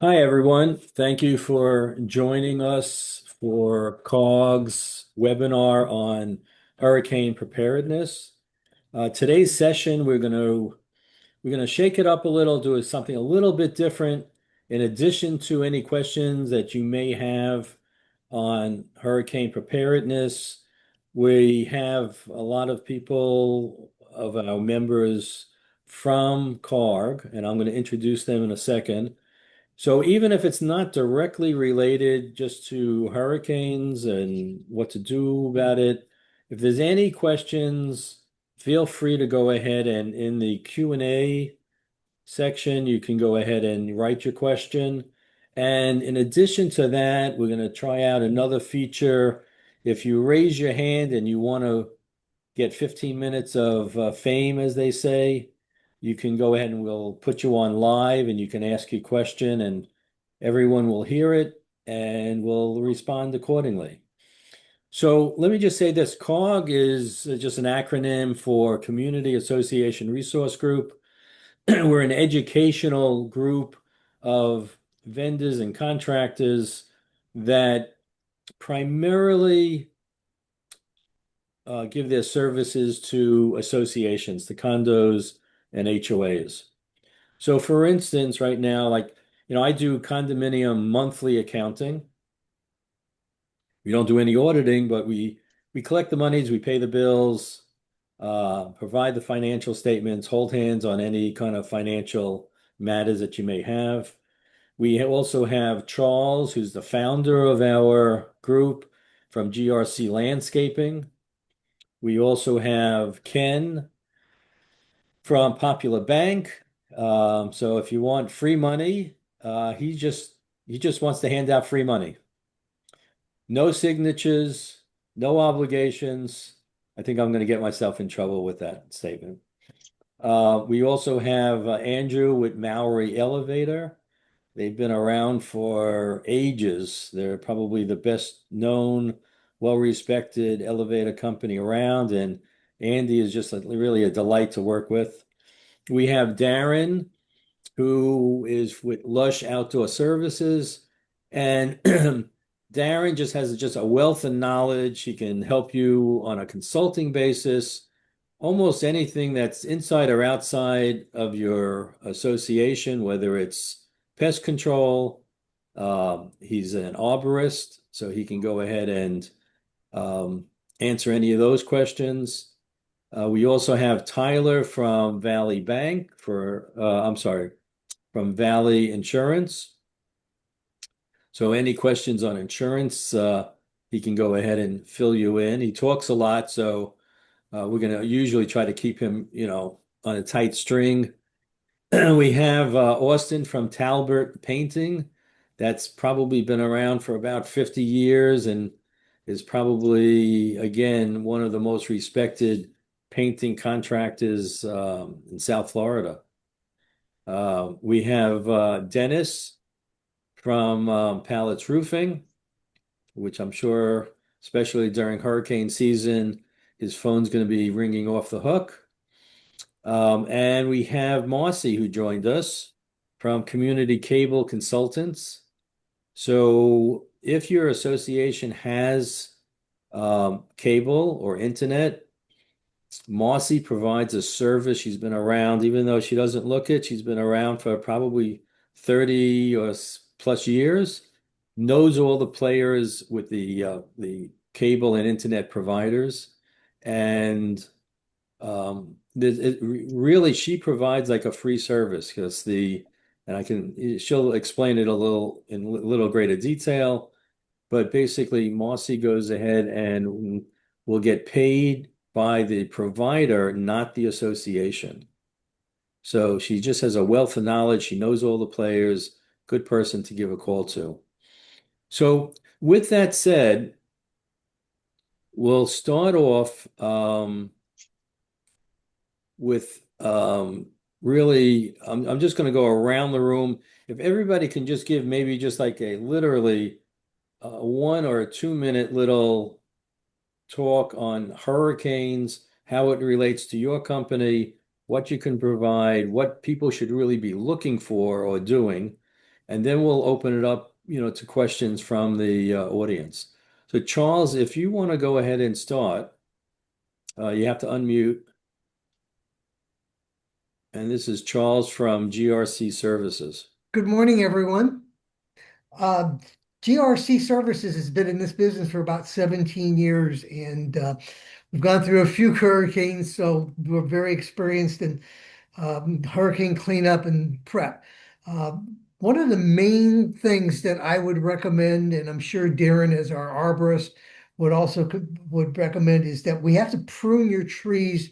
Hi, everyone. Thank you for joining us for COG's webinar on hurricane preparedness. Today's session, we're going to shake it up a little, do something a little bit different. In addition to any questions that you may have on hurricane preparedness, we have a lot of people of our members from CARG, and I'm going to introduce them in a second. So even if it's not directly related just to hurricanes and what to do about it, if there's any questions, feel free to go ahead and in the Q&A section, you can go ahead and write your question. And in addition to that, we're going to try out another feature. If you raise your hand and you want to get 15 minutes of fame, as they say, you can go ahead and we'll put you on live and you can ask your question and everyone will hear it and will respond accordingly. So let me just say this, COG is just an acronym for Community Association Resource Group. We're an educational group of vendors and contractors that primarily give their services to associations, the condos and HOAs. So for instance, right now, I do condominium monthly accounting. We don't do any auditing, but we collect the monies, we pay the bills, provide the financial statements, hold hands on any kind of financial matters that you may have. We also have Charles, who's the founder of our group from GRC Landscaping. We also have Ken from Popular Bank. So if you want free money, he just wants to hand out free money. No signatures, no obligations. I think I'm going to get myself in trouble with that statement. We also have Andrew with Maori Elevator. They've been around for ages. They're probably the best known, well-respected elevator company around, and Andy is just really a delight to work with. We have Darren, who is with Lush Outdoor Services, and Darren just has just a wealth of knowledge. He can help you on a consulting basis, almost anything that's inside or outside of your association, whether it's pest control. He's an arborist, so he can go ahead and answer any of those questions. We also have Tyler from Valley Bank I'm sorry, from Valley Insurance. So any questions on insurance, he can go ahead and fill you in. He talks a lot, so we're going to usually try to keep him, on a tight string. We have Austin from Talbert Painting. That's probably been around for about 50 years and is probably, again, one of the most respected painting contractors in South Florida. We have Dennis from Pallets Roofing, which I'm sure, especially during hurricane season, his phone's going to be ringing off the hook. And we have Marcy, who joined us from Community Cable Consultants. So if your association has cable or internet, Marcy provides a service. She's been around, even though she doesn't look it, she's been around for probably 30 or plus years, knows all the players with the cable and internet providers. And really, she provides like a free service because she'll explain it in a little greater detail. But basically, Marcy goes ahead and will get paid by the provider, not the association. So she just has a wealth of knowledge. She knows all the players, good person to give a call to. So with that said, we'll start off with really, I'm just going to go around the room. If everybody can just give maybe just like a literally 1 or 2 minute little talk on hurricanes, how it relates to your company, what you can provide, what people should really be looking for or doing. and then we'll open it up, to questions from the audience. So Charles, if you want to go ahead and start, you have to unmute. And this is Charles from GRC Services. Good morning, everyone. Uh, GRC Services has been in this business for about 17 years, and we've gone through a few hurricanes, so we're very experienced in hurricane cleanup and prep. Uh, One of the main things that I would recommend, and I'm sure Darren, as our arborist, would recommend, is that we have to prune your trees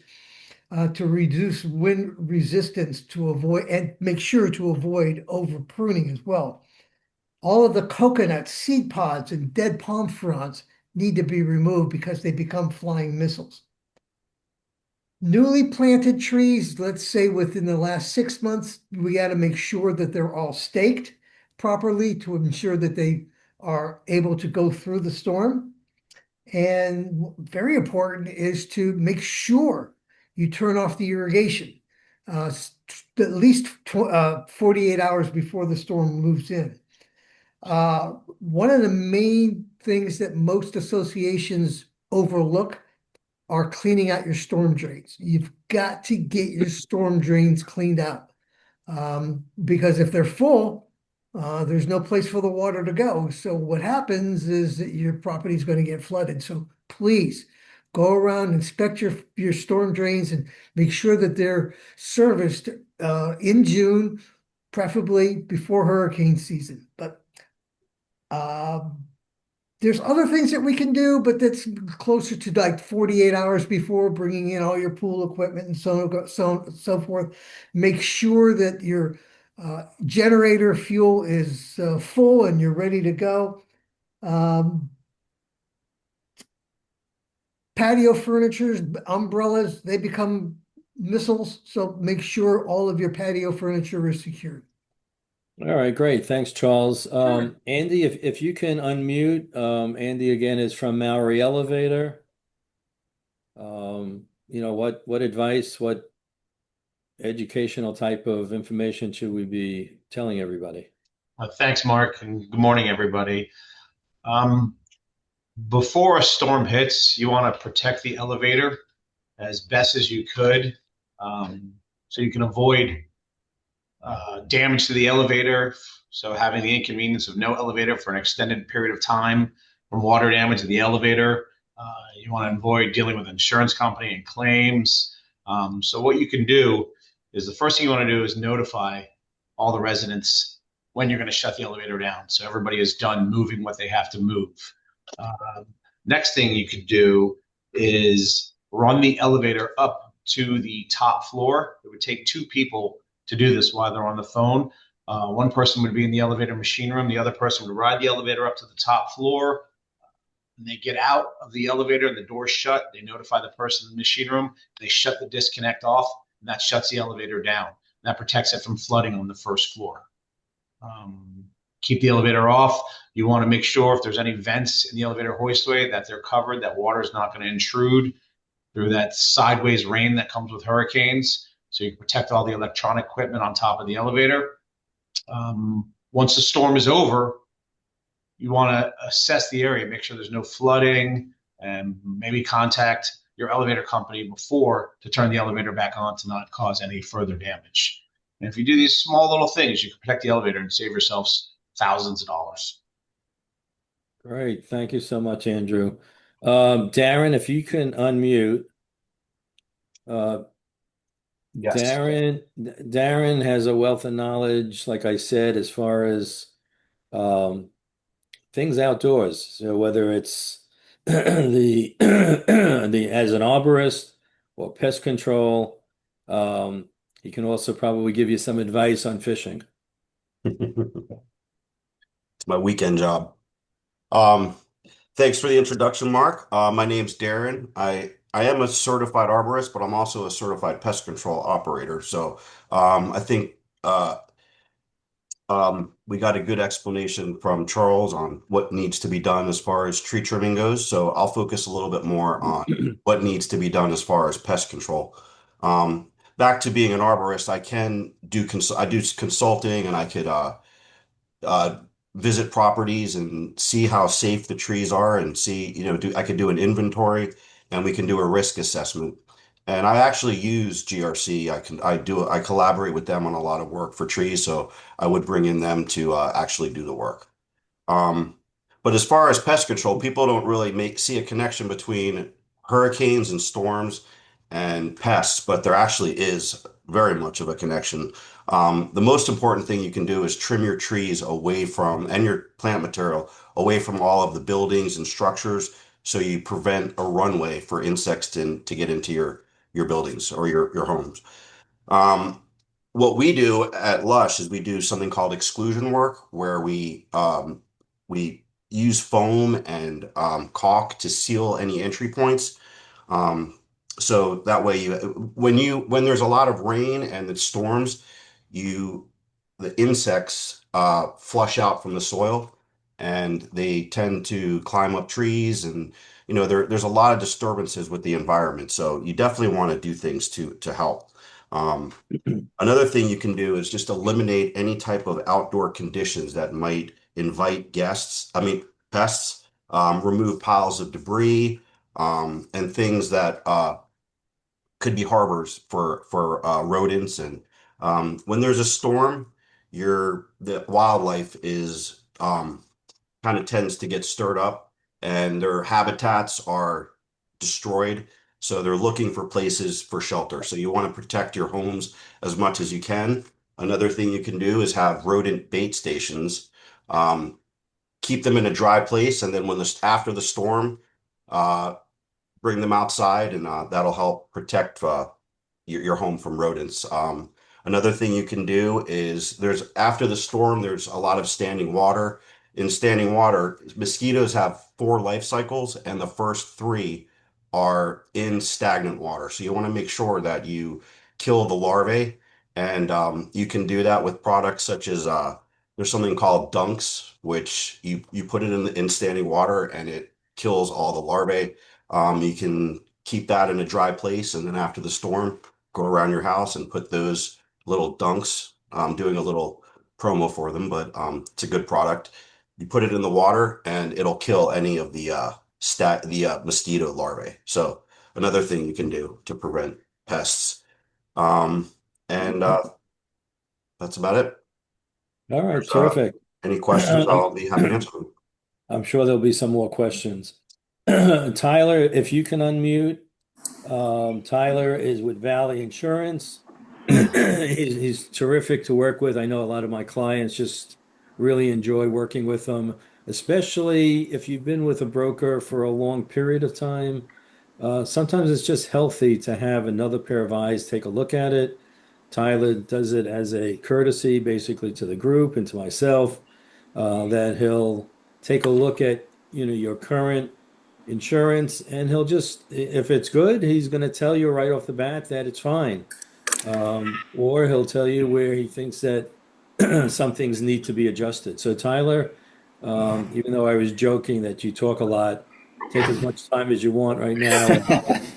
to reduce wind resistance to avoid and make sure to avoid over pruning as well. All of the coconut seed pods and dead palm fronds need to be removed because they become flying missiles. Newly planted trees, let's say within the last 6 months, we got to make sure that they're all staked properly to ensure that they are able to go through the storm. And very important is to make sure you turn off the irrigation uh, at least 48 hours before the storm moves in. One of the main things that most associations overlook are cleaning out your storm drains. You've got to get your storm drains cleaned out because if they're full, there's no place for the water to go. So what happens is that your property is going to get flooded. So please go around, inspect your storm drains and make sure that they're serviced in June, preferably before hurricane season. But um, there's other things that we can do, but that's closer to like 48 hours before bringing in all your pool equipment and so forth. Make sure that your generator fuel is full and you're ready to go. Um, Patio furnitures, umbrellas, they become missiles. So make sure all of your patio furniture is secured. All right, great. Thanks, Charles. Sure. Andy, if you can unmute, Andy again is from Maori Elevator. What advice, what educational type of information should we be telling everybody? Thanks, Mark, and good morning, everybody. Um, Before a storm hits, you want to protect the elevator as best as you could, so you can avoid damage to the elevator. So having the inconvenience of no elevator for an extended period of time from water damage in the elevator. You want to avoid dealing with insurance company and claims. So what you can do is the first thing you want to do is notify all the residents when you're going to shut the elevator down. So everybody is done moving what they have to move. Uh, Next thing you could do is run the elevator up to the top floor. It would take two people to do this while they're on the phone. One person would be in the elevator machine room. The other person would ride the elevator up to the top floor. When they get out of the elevator and the door's shut, they notify the person in the machine room. They shut the disconnect off, and that shuts the elevator down. That protects it from flooding on the first floor. Um, Keep the elevator off. You want to make sure if there's any vents in the elevator hoistway that they're covered, that water is not going to intrude through that sideways rain that comes with hurricanes. So you can protect all the electronic equipment on top of the elevator. Once the storm is over, you want to assess the area, make sure there's no flooding, and maybe contact your elevator company before to turn the elevator back on to not cause any further damage. And if you do these small little things, you can protect the elevator and save yourselves thousands of dollars. Great. Thank you so much, Andrew. Darren, if you can unmute. Uh, Yes. Darren has a wealth of knowledge, like I said, as far as um, things outdoors. So whether it's the as an arborist or pest control, um, he can also probably give you some advice on fishing. It's my weekend job. Um, Thanks for the introduction, Mark. My name's Darren. I am a certified arborist, but I'm also a certified pest control operator. So I think uh, we got a good explanation from Charles on what needs to be done as far as tree trimming goes. So I'll focus a little bit more on what needs to be done as far as pest control. Back to being an arborist, I do consulting, and I could uh, visit properties and see how safe the trees are and see, I could do an inventory and we can do a risk assessment. And I actually use GRC. I collaborate with them on a lot of work for trees, so I would bring in them to actually do the work. Um, but as far as pest control, people don't really see a connection between hurricanes and storms and pests, but there actually is very much of a connection. The most important thing you can do is trim your trees away from, and your plant material away from all of the buildings and structures, so you prevent a runway for insects to get into your buildings or your homes. Um, what we do at Lush is we do something called exclusion work, where we use foam and caulk to seal any entry points. Um, so that way, when there's a lot of rain and the storms, you the insects flush out from the soil, and they tend to climb up trees, and there's a lot of disturbances with the environment. So you definitely want to do things to help. Um, Another thing you can do is just eliminate any type of outdoor conditions that might invite pests, remove piles of debris, and things that could be harbors for rodents. And when there's a storm, the wildlife is kind of tends to get stirred up and their habitats are destroyed. So they're looking for places for shelter. So you want to protect your homes as much as you can. Another thing you can do is have rodent bait stations. Um, Keep them in a dry place, and then after the storm, uh, bring them outside, and that'll help protect your home from rodents. Another thing you can do is after the storm, there's a lot of standing water. In standing water, mosquitoes have 4 life cycles, and the first 3 are in stagnant water. So you want to make sure that you kill the larvae, and you can do that with products such as there's something called Dunks, which you put it in standing water, and it kills all the larvae. You can keep that in a dry place, and then after the storm, go around your house and put those little dunks. I'm doing a little promo for them, but it's a good product. You put it in the water, and it'll kill any of the mosquito larvae. So another thing you can do to prevent pests. Um, and that's about it. All right, There's terrific. any questions, I'm I'll be happy to answer them. I'm sure there'll be some more questions. Tyler, if you can unmute. Tyler is with Valley Insurance. He's terrific to work with. I know a lot of my clients just really enjoy working with him, especially if you've been with a broker for a long period of time. Sometimes it's just healthy to have another pair of eyes take a look at it. Tyler does it as a courtesy, basically, to the group and to myself, that he'll take a look at, your current insurance, and he'll just, if it's good, he's going to tell you right off the bat that it's fine. Or he'll tell you where he thinks that some things need to be adjusted. So Tyler, even though I was joking that you talk a lot, take as much time as you want right now. And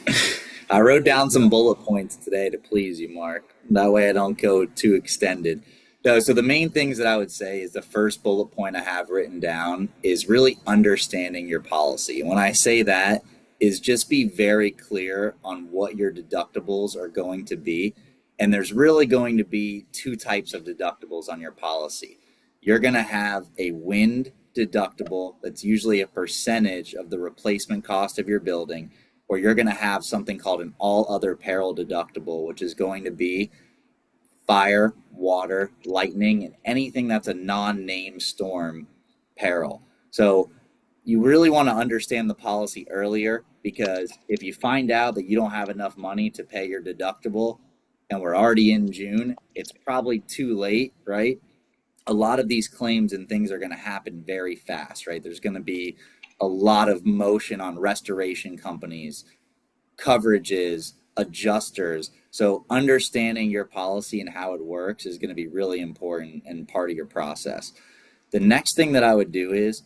I wrote down some bullet points today to please you, Mark. That way I don't go too extended. No, so the main things that I would say is the first bullet point I have written down is really understanding your policy. And when I say that is just be very clear on what your deductibles are going to be. And there's really going to be 2 types of deductibles on your policy. You're going to have a wind deductible that's usually a percentage of the replacement cost of your building, or you're going to have something called an all other peril deductible, which is going to be fire, water, lightning, and anything that's a non-name storm peril. So you really want to understand the policy earlier, because if you find out that you don't have enough money to pay your deductible and we're already in June, it's probably too late, right? A lot of these claims and things are going to happen very fast, right? There's going to be a lot of motion on restoration companies, coverages, adjusters. So understanding your policy and how it works is going to be really important and part of your process. The next thing that I would do is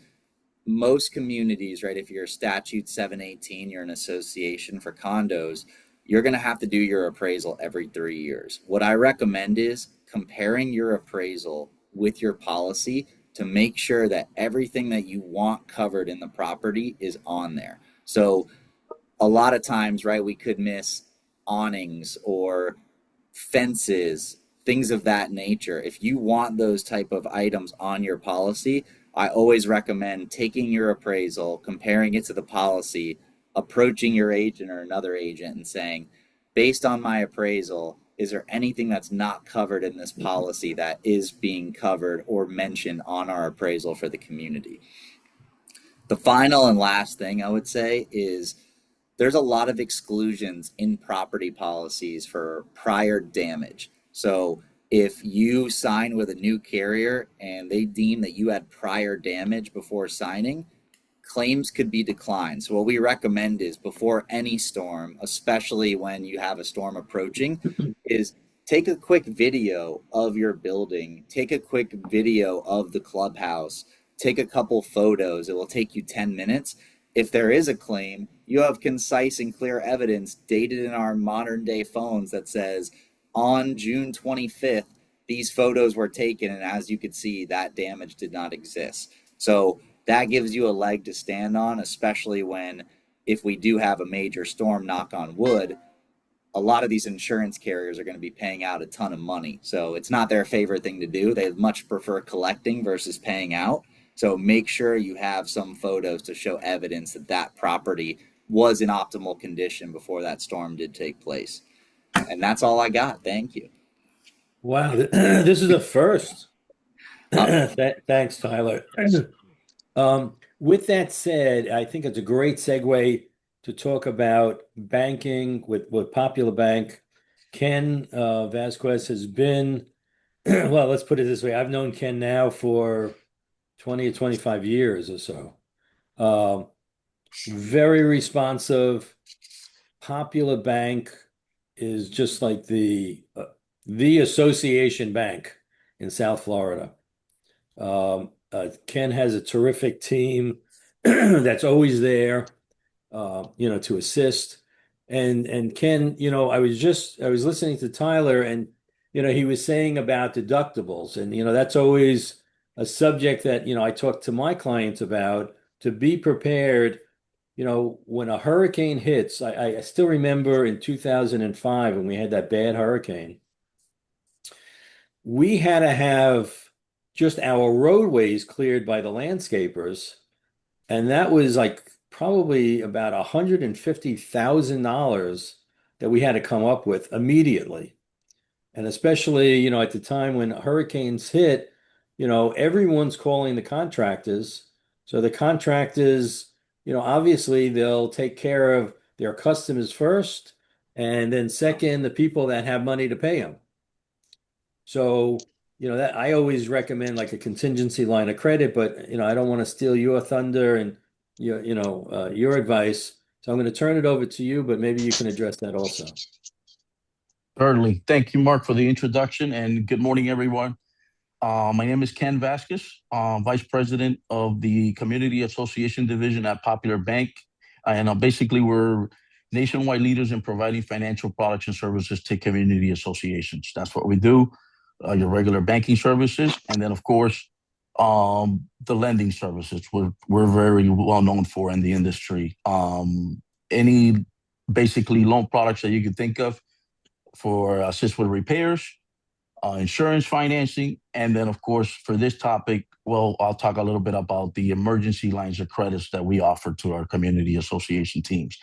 most communities, right, if you're a statute 718, you're an association for condos, you're going to have to do your appraisal every 3 years. What I recommend is comparing your appraisal with your policy to make sure that everything that you want covered in the property is on there. So a lot of times, right, we could miss awnings or fences, things of that nature. If you want those type of items on your policy, I always recommend taking your appraisal, comparing it to the policy, approaching your agent or another agent and saying, based on my appraisal, is there anything that's not covered in this policy that is being covered or mentioned on our appraisal for the community? The final and last thing I would say is there's a lot of exclusions in property policies for prior damage. So if you sign with a new carrier and they deem that you had prior damage before signing, claims could be declined. So what we recommend is before any storm, especially when you have a storm approaching, is take a quick video of your building, take a quick video of the clubhouse, take a couple photos. It will take you 10 minutes. If there is a claim, you have concise and clear evidence dated in our modern day phones that says on June 25th, these photos were taken, and as you could see, that damage did not exist. So that gives you a leg to stand on, especially when, if we do have a major storm, knock on wood, a lot of these insurance carriers are going to be paying out a ton of money. So it's not their favorite thing to do. They much prefer collecting versus paying out. So make sure you have some photos to show evidence that that property was in optimal condition before that storm did take place. And that's all I got. Thank you. Wow, this is a first. Thanks, Tyler. With that said, I think it's a great segue to talk about banking with Popular Bank. Ken Vasquez has been, well, let's put it this way. I've known Ken now for 20 or 25 years or so. Very responsive. Popular Bank is just like the association bank in South Florida. Ken has a terrific team that's always there, to assist. And Ken, I was listening to Tyler, and he was saying about deductibles, and that's always a subject that I talk to my clients about, to be prepared. When a hurricane hits, I still remember in 2005 when we had that bad hurricane, we had to have just our roadways cleared by the landscapers. And that was like probably about $150,000 that we had to come up with immediately. And especially, at the time when hurricanes hit, everyone's calling the contractors. So the contractors, obviously they'll take care of their customers first, and then second, the people that have money to pay them. So, that I always recommend like a contingency line of credit, but I don't want to steal your thunder and your advice. So I'm going to turn it over to you, but maybe you can address that also. Certainly. Thank you, Mark, for the introduction, and good morning, everyone. My name is Ken Vasquez, Vice President of the Community Association Division at Popular Bank. And basically, we're nationwide leaders in providing financial products and services to community associations. That's what we do, your regular banking services. And then, of course, the lending services we're very well known for in the industry. Any basically loan products that you can think of for assist with repairs, insurance financing, and then of course for this topic, well, I'll talk a little bit about the emergency lines of credits that we offer to our community association teams.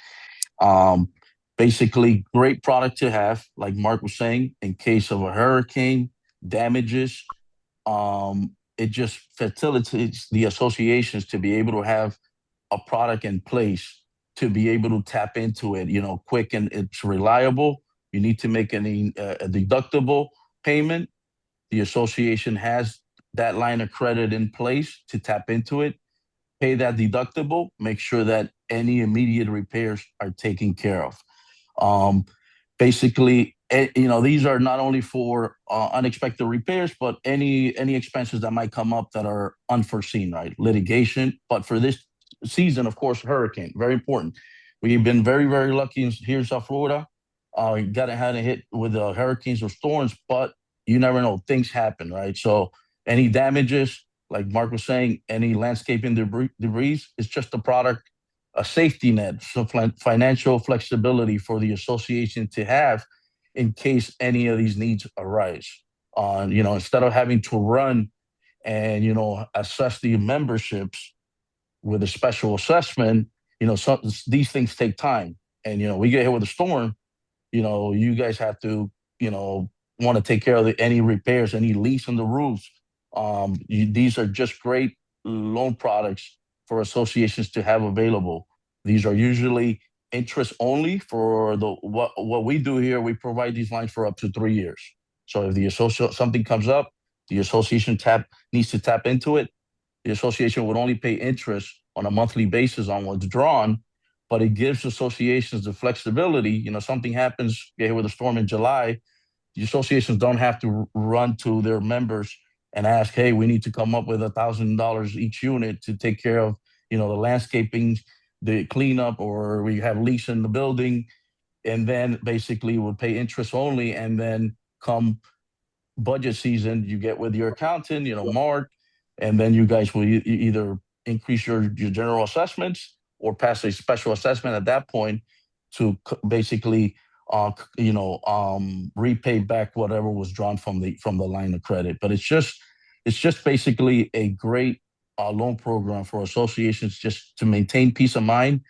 Basically, great product to have, like Mark was saying, in case of a hurricane damages. It just facilitates the associations to be able to have a product in place to be able to tap into it, quick, and it's reliable. You need to make a deductible payment. The association has that line of credit in place to tap into it, pay that deductible, make sure that any immediate repairs are taken care of. Basically, these are not only for unexpected repairs, but any expenses that might come up that are unforeseen, right? Litigation, but for this season, of course, hurricane, very important. We've been very, very lucky here in South Florida. Had a hit with the hurricanes or storms, but you never know. Things happen, right? So any damages, like Mark was saying, any landscaping debris is just a product, a safety net, so financial flexibility for the association to have in case any of these needs arise. Instead of having to run and assess the memberships with a special assessment, these things take time. And we get hit with a storm, you guys have to, want to take care of any repairs, any leaks on the roofs. These are just great loan products for associations to have available. These are usually interest only for what we do here. We provide these lines for up to 3 years. So if the something comes up, the association needs to tap into it. The association would only pay interest on a monthly basis on what's drawn, but it gives associations the flexibility. Something happens, get hit with a storm in July, the associations don't have to run to their members and ask, hey, we need to come up with $1,000 each unit to take care of, the landscaping, the cleanup, or we have leaks in the building, and then basically would pay interest only. And then come budget season, you get with your accountant, Mark, and then you guys will either increase your general assessments or pass a special assessment at that point to basically repay back whatever was drawn from the line of credit. But it's just basically a great loan program for associations just to maintain peace of mind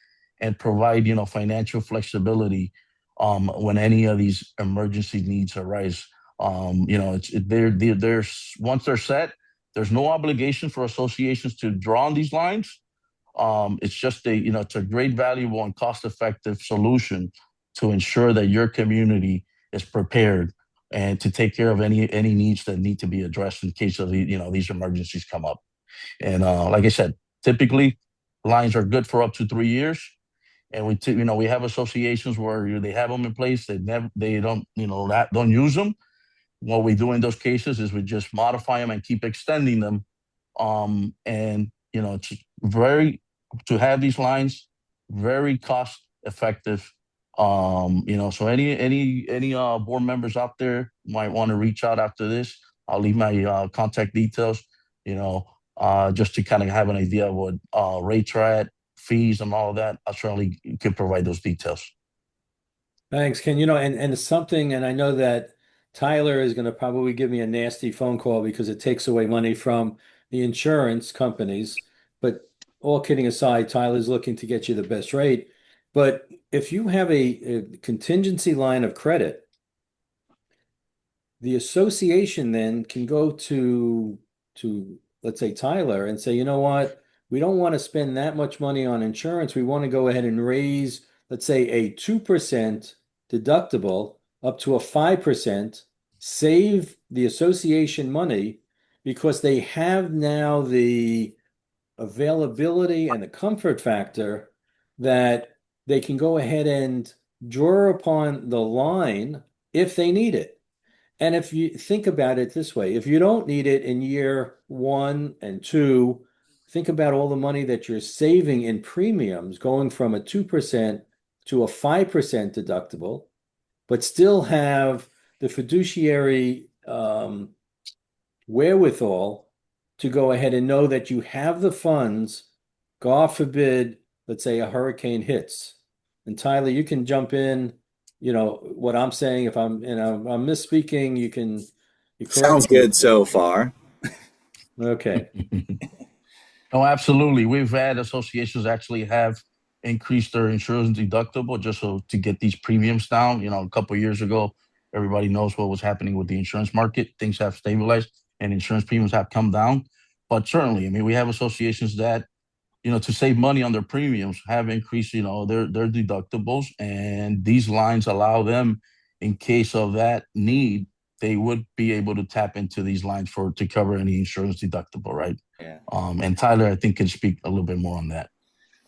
and provide financial flexibility when any of these emergency needs arise. There's once they're set, there's no obligation for associations to draw on these lines. It's just it's a great, valuable, and cost-effective solution to ensure that your community is prepared and to take care of any needs that need to be addressed in case of these emergencies come up. And like I said, typically lines are good for up to 3 years. And we have associations where they have them in place. They don't don't use them. What we do in those cases is we just modify them and keep extending them. And it's very to have these lines very cost effective. So any board members out there might want to reach out after this. I'll leave my contact details. Just to kind of have an idea of what rates are at, fees, and all of that. I certainly can provide those details. Thanks, Ken. And it's something, and I know that Tyler is going to probably give me a nasty phone call because it takes away money from the insurance companies. But all kidding aside, Tyler's looking to get you the best rate. But if you have a contingency line of credit, the association then can go to let's say Tyler and say, you know what, we don't want to spend that much money on insurance. We want to go ahead and raise, let's say, a 2% deductible up to a 5%, save the association money because they have now the availability and the comfort factor that they can go ahead and draw upon the line if they need it. And if you think about it this way, if you don't need it in year 1 and 2, think about all the money that you're saving in premiums going from a 2% to a 5% deductible, but still have the fiduciary wherewithal to go ahead and know that you have the funds, God forbid, let's say a hurricane hits. And Tyler, you can jump in, what I'm saying. If I'm misspeaking, you correct Sounds me. good so far. Okay. No, absolutely. We've had associations actually have increased their insurance deductible just so to get these premiums down. A couple of years ago, everybody knows what was happening with the insurance market. Things have stabilized and insurance premiums have come down. But certainly, I mean, we have associations that, to save money on their premiums have increased, their deductibles. And these lines allow them, in case of that need, they would be able to tap into these lines to cover any insurance deductible, right? Yeah. And Tyler, I think, can speak a little bit more on that.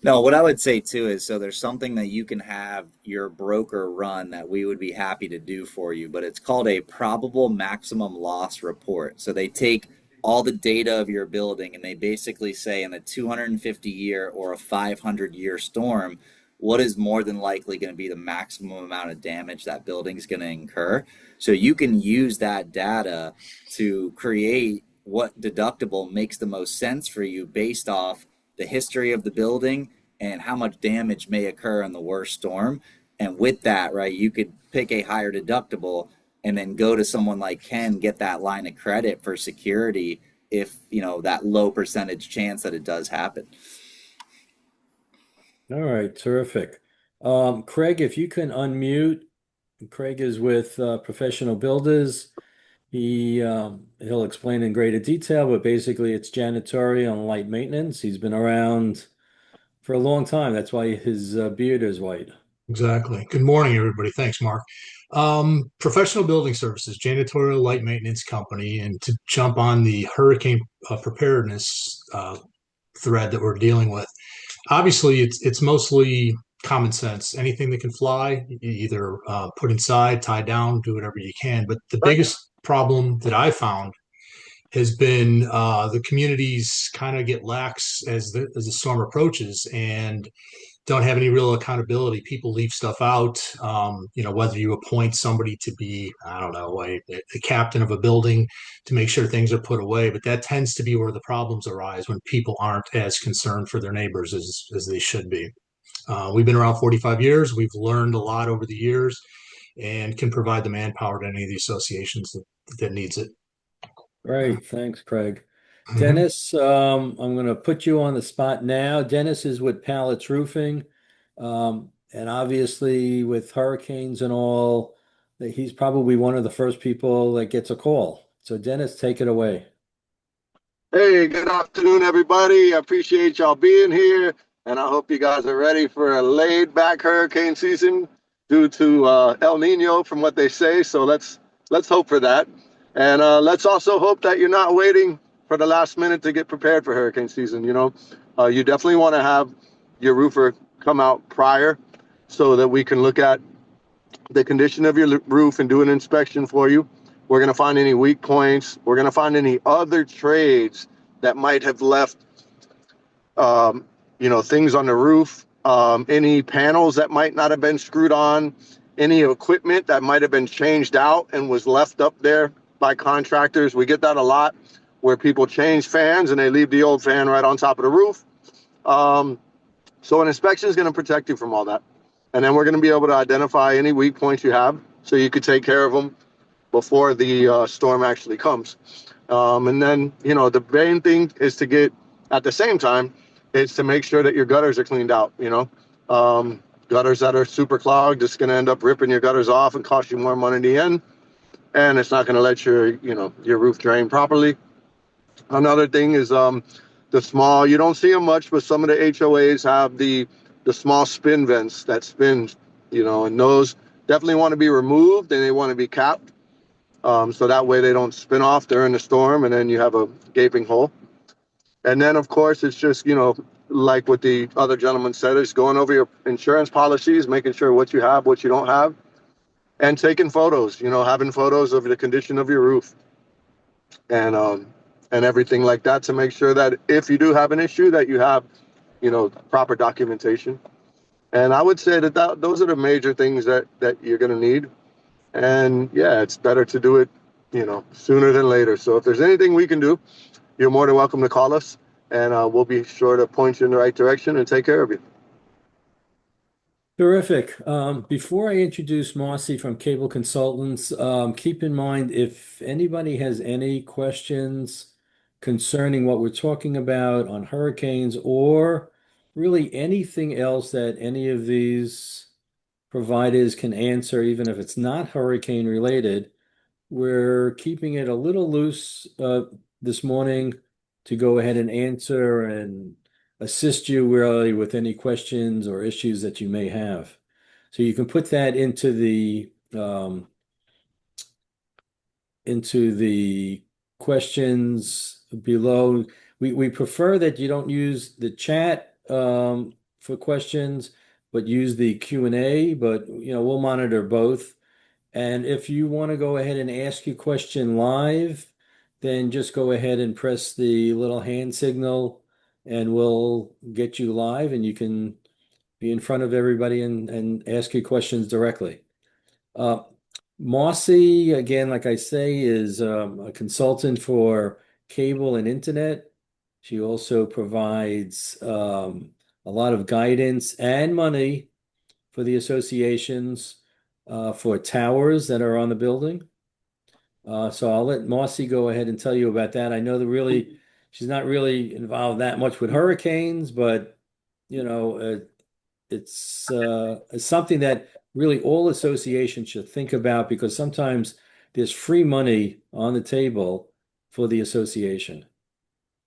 No, what I would say too is so there's something that you can have your broker run that we would be happy to do for you, but it's called a probable maximum loss report. So they take all the data of your building and they basically say in a 250-year or a 500-year storm, what is more than likely going to be the maximum amount of damage that building's going to incur. So you can use that data to create what deductible makes the most sense for you based off the history of the building and how much damage may occur in the worst storm. And with that, right, you could pick a higher deductible and then go to someone like Ken, get that line of credit for security if, that low percentage chance that it does happen. All right, terrific. Craig, if you can unmute, Craig is with Professional Builders. He'll explain in greater detail, but basically it's janitorial and light maintenance. He's been around for a long time. That's why his beard is white. Exactly. Good morning, everybody. Thanks, Mark. Professional Building Services, janitorial light maintenance company, and to jump on the hurricane preparedness thread that we're dealing with. Obviously, it's mostly common sense. Anything that can fly, either put inside, tie down, do whatever you can. But the biggest problem that I found has been the communities kind of get lax as the storm approaches and don't have any real accountability. People leave stuff out. Whether you appoint somebody to be, I don't know, a captain of a building to make sure things are put away, but that tends to be where the problems arise when people aren't as concerned for their neighbors as they should be. We've been around 45 years. We've learned a lot over the years and can provide the manpower to any of the associations that needs it. Great, thanks, Craig. Mhm. Dennis, I'm going to put you on the spot now. Dennis is with Pallets Roofing. And obviously, with hurricanes and all, that he's probably one of the first people that gets a call. So, Dennis, take it away. Hey, good afternoon, everybody. I appreciate y'all being here, and I hope you guys are ready for a laid-back hurricane season due to El Nino, from what they say. So let's hope for that, and let's also hope that you're not waiting for the last minute to get prepared for hurricane season. You definitely want to have your roofer come out prior so that we can look at the condition of your roof and do an inspection for you. We're going to find any weak points. We're going to find any other trades that might have left, things on the roof, any panels that might not have been screwed on, any equipment that might have been changed out and was left up there by contractors. We get that a lot where people change fans and they leave the old fan right on top of the roof. So an inspection is going to protect you from all that. And then we're going to be able to identify any weak points you have so you could take care of them before the storm actually comes. And then, the main thing is to get, at the same time, is to make sure that your gutters are cleaned out, gutters that are super clogged, it's going to end up ripping your gutters off and cost you more money in the end. And it's not going to let your roof drain properly. Another thing is the small, you don't see them much, but some of the HOAs have the small spin vents that spin, and those definitely want to be removed and they want to be capped. So that way they don't spin off during the storm and then you have a gaping hole. And then, of course, it's just, like what the other gentleman said, is going over your insurance policies, making sure what you have, what you don't have, and taking photos, having photos of the condition of your roof and everything like that to make sure that if you do have an issue that you have, proper documentation. And I would say that those are the major things that you're going to need. And yeah, it's better to do it, sooner than later. So if there's anything we can do, you're more than welcome to call us, and we'll be sure to point you in the right direction and take care of you. Terrific. Before I introduce Marcy from Cable Consultants, keep in mind if anybody has any questions concerning what we're talking about on hurricanes or really anything else that any of these providers can answer, even if it's not hurricane related, we're keeping it a little loose this morning to go ahead and answer and assist you really with any questions or issues that you may have. So you can put that into the questions below. We prefer that you don't use the chat for questions, but use the Q&A, but we'll monitor both. And if you want to go ahead and ask your question live, then just go ahead and press the little hand signal and we'll get you live and you can be in front of everybody and ask your questions directly. Marcy, again, like I say, is a consultant for cable and internet. She also provides a lot of guidance and money for the associations for towers that are on the building. So I'll let Marcy go ahead and tell you about that. I know that really she's not really involved that much with hurricanes, but you know, it's something that really all associations should think about because sometimes there's free money on the table for the association,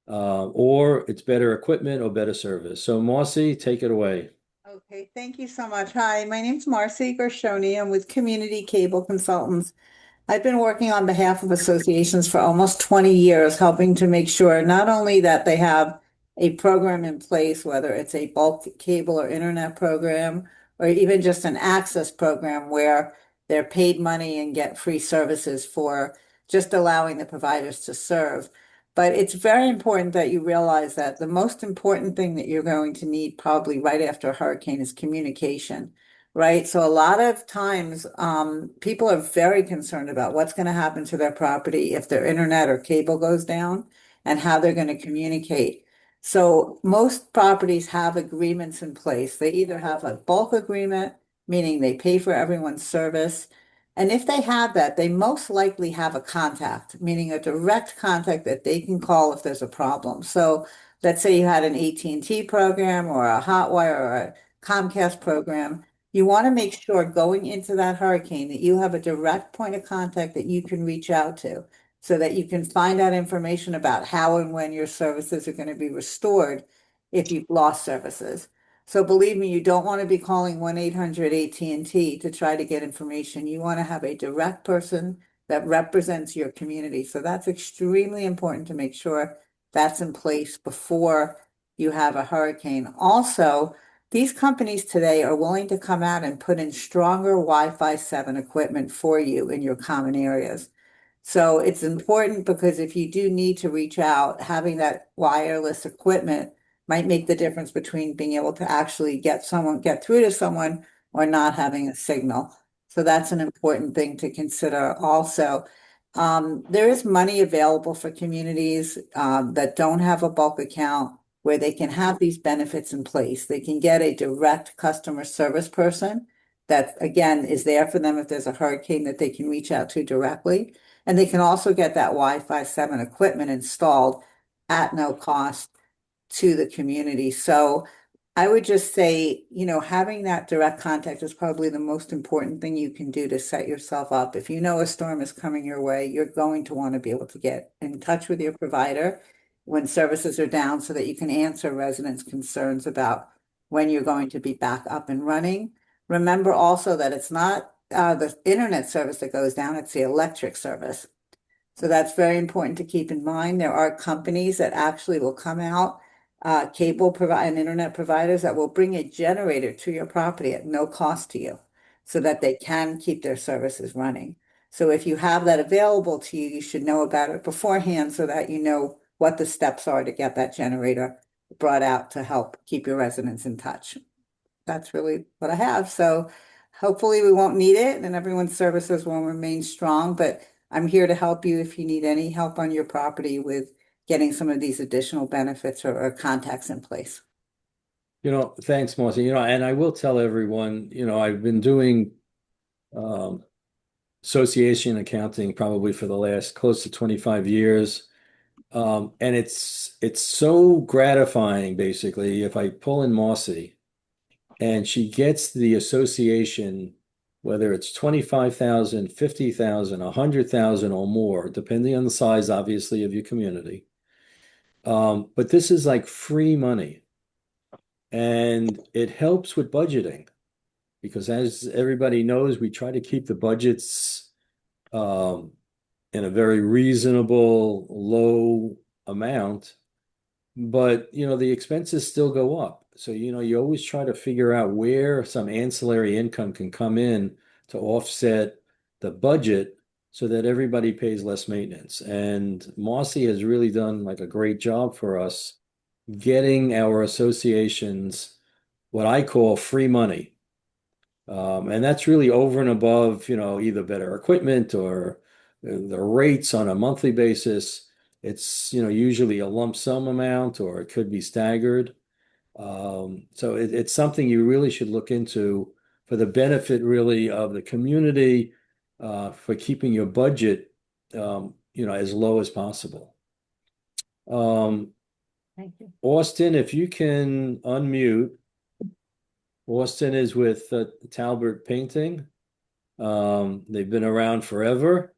or it's better equipment or better service. So Marcy, take it away. Okay, thank you so much. Hi, my name's Marcy Gershoni. I'm with Community Cable Consultants. I've been working on behalf of associations for almost 20 years, helping to make sure not only that they have a program in place, whether it's a bulk cable or internet program, or even just an access program where they're paid money and get free services for just allowing the providers to serve. But it's very important that you realize that the most important thing that you're going to need probably right after a hurricane is communication. Right. So a lot of times, people are very concerned about what's going to happen to their property if their internet or cable goes down and how they're going to communicate. So most properties have agreements in place. They either have a bulk agreement, meaning they pay for everyone's service. And if they have that, they most likely have a contact, meaning a direct contact that they can call if there's a problem. So let's say you had an AT&T program or a Hotwire or a Comcast program. You want to make sure going into that hurricane that you have a direct point of contact that you can reach out to so that you can find out information about how and when your services are going to be restored if you've lost services. So believe me, you don't want to be calling 1-800 AT&T to try to get information. You want to have a direct person that represents your community. So that's extremely important to make sure that's in place before you have a hurricane. Also, these companies today are willing to come out and put in stronger Wi-Fi 7 equipment for you in your common areas. So it's important because if you do need to reach out, having that wireless equipment might make the difference between being able to actually get through to someone or not having a signal. So that's an important thing to consider also. There is money available for communities that don't have a bulk account where they can have these benefits in place. They can get a direct customer service person that, again, is there for them if there's a hurricane that they can reach out to directly. And they can also get that Wi-Fi 7 equipment installed at no cost to the community. So I would just say, having that direct contact is probably the most important thing you can do to set yourself up. If you know a storm is coming your way, you're going to want to be able to get in touch with your provider when services are down so that you can answer residents' concerns about when you're going to be back up and running. Remember also that it's not the internet service that goes down, it's the electric service. So that's very important to keep in mind. There are companies that actually will come out, cable provide and internet providers that will bring a generator to your property at no cost to you so that they can keep their services running. So if you have that available to you, you should know about it beforehand so that you know what the steps are to get that generator brought out to help keep your residents in touch. That's really what I have. So hopefully we won't need it and everyone's services will remain strong, but I'm here to help you if you need any help on your property with getting some of these additional benefits or contacts in place. Thanks, Marcy. And I will tell everyone, I've been doing um, association accounting probably for the last close to 25 years. And it's so gratifying, basically, if I pull in Marcy and she gets the association, whether it's 25,000, 50,000, 100,000 or more, depending on the size, obviously, of your community. But this is like free money. And it helps with budgeting because as everybody knows, we try to keep the budgets in a very reasonable, low amount. But, the expenses still go up. So, you always try to figure out where some ancillary income can come in to offset the budget so that everybody pays less maintenance. And Marcy has really done like a great job for us getting our associations what I call free money. And that's really over and above, either better equipment or the rates on a monthly basis. It's, usually a lump sum amount or it could be staggered. So it's something you really should look into for the benefit really of the community, for keeping your budget, as low as possible. Um, Thank you. Austin, if you can unmute. Austin is with Talbot Painting. They've been around forever,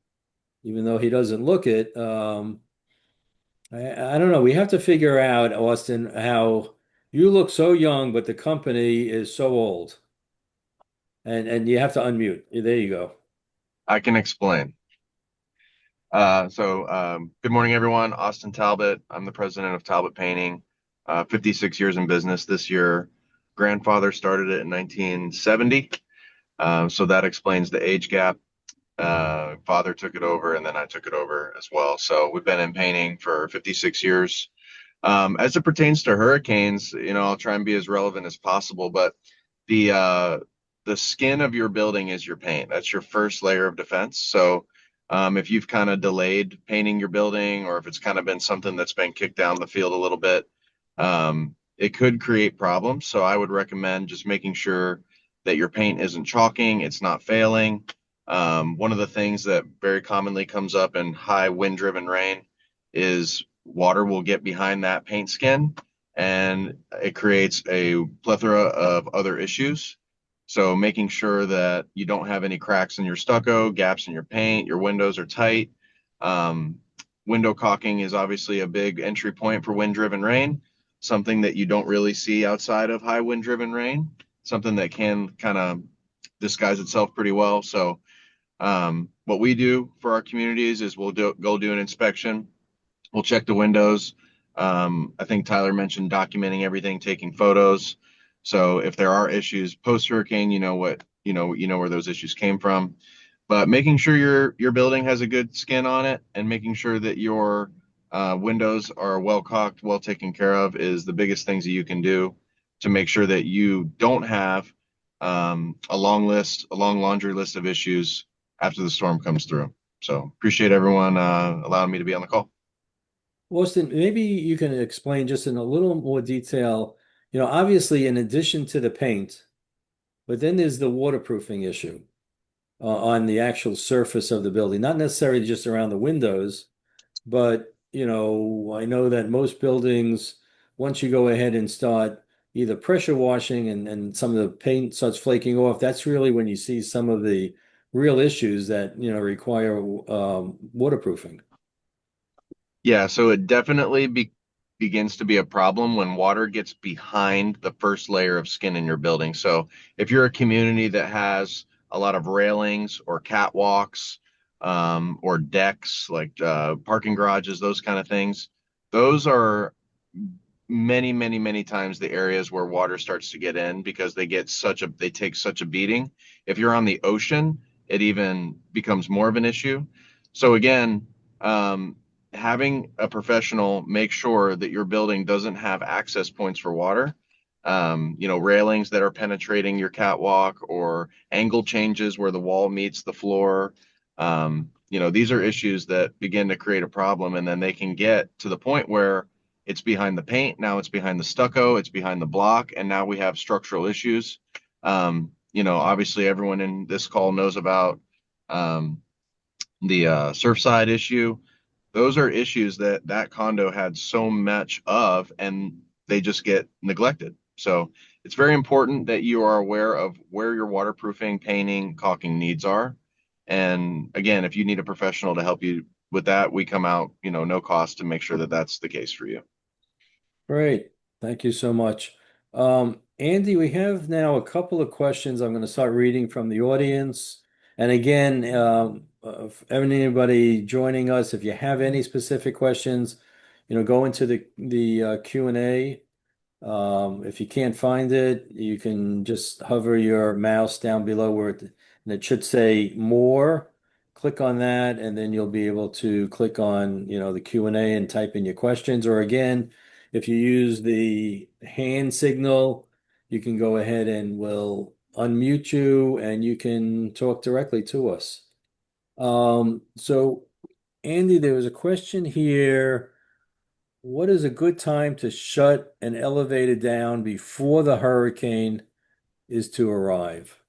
even though he doesn't look it. I don't know. We have to figure out, Austin, how you look so young, but the company is so old. And you have to unmute. There you go. I can explain. Good morning, everyone. Austin Talbot. I'm the president of Talbot Painting. 56 years in business this year. Grandfather started it in 1970. So that explains the age gap. Father took it over, and then I took it over as well. So we've been in painting for 56 years. As it pertains to hurricanes, I'll try and be as relevant as possible, but the uh, the skin of your building is your paint. That's your first layer of defense. So if you've kind of delayed painting your building, or if it's kind of been something that's been kicked down the field a little bit, it could create problems. So I would recommend just making sure that your paint isn't chalking, it's not failing. One of the things that very commonly comes up in high wind-driven rain is water will get behind that paint skin, and it creates a plethora of other issues. So making sure that you don't have any cracks in your stucco, gaps in your paint, your windows are tight. Um, Window caulking is obviously a big entry point for wind-driven rain, something that you don't really see outside of high wind-driven rain, something that can kind of disguise itself pretty well. So what we do for our communities is go do an inspection. We'll check the windows. I think Tyler mentioned documenting everything, taking photos. So if there are issues post hurricane, you know where those issues came from. But making sure your building has a good skin on it, and making sure that your windows are well caulked, well taken care of, is the biggest things that you can do to make sure that you don't have a long laundry list of issues after the storm comes through. So appreciate everyone allowing me to be on the call. Austin, maybe you can explain just in a little more detail, obviously in addition to the paint, but then there's the waterproofing issue, on the actual surface of the building, not necessarily just around the windows, but I know that most buildings, once you go ahead and start either pressure washing and some of the paint starts flaking off, that's really when you see some of the real issues that, require waterproofing. Yeah, so it definitely begins to be a problem when water gets behind the first layer of skin in your building. So if you're a community that has a lot of railings or catwalks, or decks like parking garages, those kind of things, those are many times the areas where water starts to get in, because they take such a beating. If you're on the ocean, it even becomes more of an issue. So again, having a professional make sure that your building doesn't have access points for water, railings that are penetrating your catwalk, or angle changes where the wall meets the floor. These are issues that begin to create a problem, and then they can get to the point where it's behind the paint, now it's behind the stucco, it's behind the block, and now we have structural issues. Obviously everyone in this call knows about the Surfside issue. Those are issues that condo had so much of, and they just get neglected. So it's very important that you are aware of where your waterproofing, painting, caulking needs are. And again, if you need a professional to help you with that, we come out, no cost, to make sure that that's the case for you. Great. Thank you so much. Andy, we have now a couple of questions I'm going to start reading from the audience. And again, if anybody joining us, if you have any specific questions, go into the Q&A. If you can't find it, you can just hover your mouse down below and it should say more. Click on that, and then you'll be able to click on, the Q&A and type in your questions. Or again, if you use the hand signal, you can go ahead and we'll unmute you and you can talk directly to us. So Andy, there was a question here. What is a good time to shut an elevator down before the hurricane is to arrive?